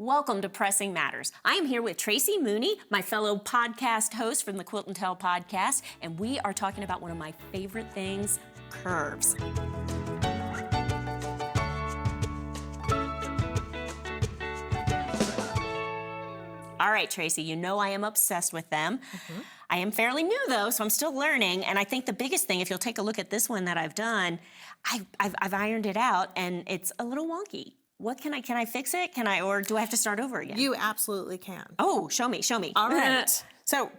Welcome to Pressing Matters. I am here with Tracy Mooney, my fellow podcast host from the Quilt and Tell podcast, and we are talking about one of my favorite things, curves. All right, Tracy, you know I am obsessed with them. Mm-hmm. I am fairly new, though, so I'm still learning, and I think the biggest thing, if you'll take a look at this one that I've done, I've ironed it out, and it's a little wonky. What can I fix it? Or do I have to start over again? You absolutely can. Oh, show me. All right. So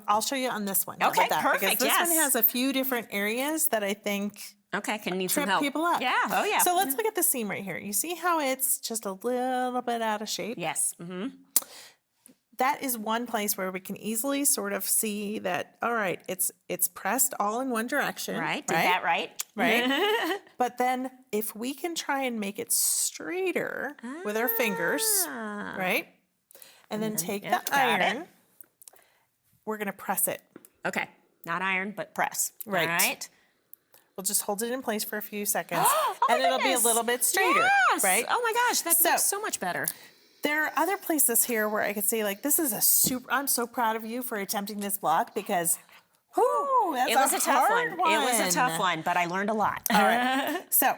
I'll show you on this one. Okay, perfect, because this one has a few different areas that I think can need trip some help. people up. Yeah, oh yeah. So let's look at the seam right here. You see how it's just a little bit out of shape? Yes. Mm-hmm. That is one place where we can easily sort of see that, all right, it's pressed all in one direction. Right, did that right. Right. But then if we can try and make it straighter with our fingers, right? And then take the iron, we're going to press it. Okay, not iron, but press. Right. All right. We'll just hold it in place for a few seconds, and it'll be a little bit straighter, right? Oh my gosh, that looks so much better. There are other places here where I could say, like, this is I'm so proud of you for attempting this block because, it was a tough one. It was a tough one, but I learned a lot. All right. So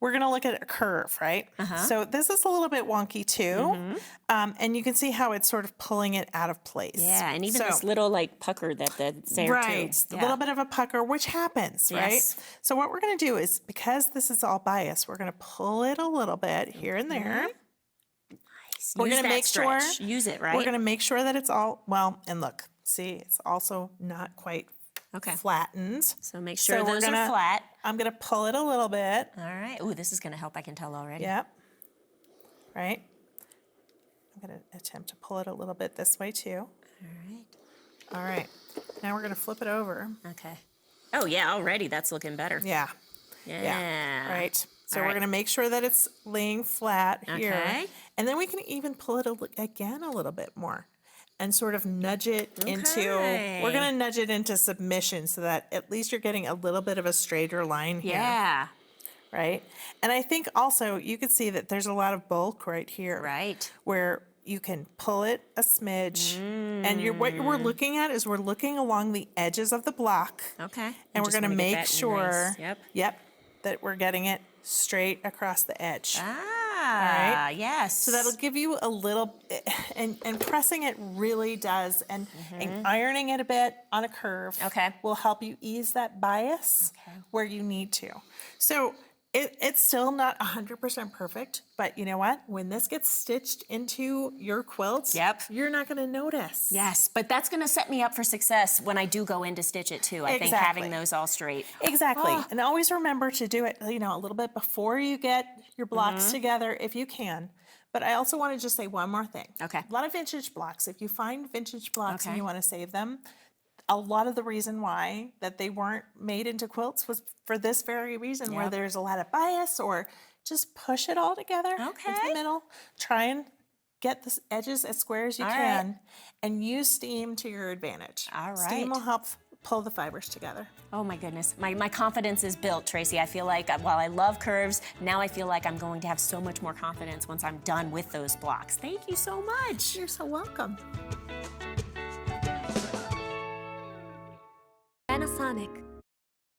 we're going to look at a curve, right? So this is a little bit wonky too. And you can see how it's sort of pulling it out of place. Yeah, and even this little like pucker that's there too. A little bit of a pucker, which happens, right? So what we're going to do is, because this is all biased, we're going to pull it a little bit here and there. We're going to make sure, use it, right? We're going to make sure that it's all, and look, see, it's also not quite flattened. So make sure those are flat. I'm going to pull it a little bit. All right. Ooh, this is going to help, I can tell already. Yep. Right. I'm going to attempt to pull it a little bit this way too. All right. All right. Now we're going to flip it over. Okay. Oh, yeah, already that's looking better. Yeah. Yeah. Right. So we're going to make sure that it's laying flat here. Okay. And then we can even pull it again a little bit more and sort of nudge it into, we're going to nudge it into submission so that at least you're getting a little bit of a straighter line here. Yeah. Right? And I think also you could see that there's a lot of bulk right here. Right. Where you can pull it a smidge. And what we're looking at is we're looking along the edges of the block. Okay. And we're going to make sure, that we're getting it straight across the edge. All right. Yes. So that'll give you a little, and pressing it really does, and ironing it a bit on a curve will help you ease that bias where you need to. So it's still not 100% perfect, but you know what? When this gets stitched into your quilts, you're not going to notice. Yes, but that's going to set me up for success when I do go in to stitch it too. I think having those all straight. Exactly. And always remember to do it, a little bit before you get your blocks together if you can. But I also want to just say one more thing. Okay. A lot of vintage blocks. If you find vintage blocks and you want to save them, a lot of the reason why that they weren't made into quilts was for this very reason, where there's a lot of bias, or just push it all together into the middle. Try and get the edges as square as you can, and use steam to your advantage. All right. Steam will help pull the fibers together. Oh my goodness. My confidence is built, Tracy. I feel like while I love curves, now I feel like I'm going to have so much more confidence once I'm done with those blocks. Thank you so much. You're so welcome. Panasonic.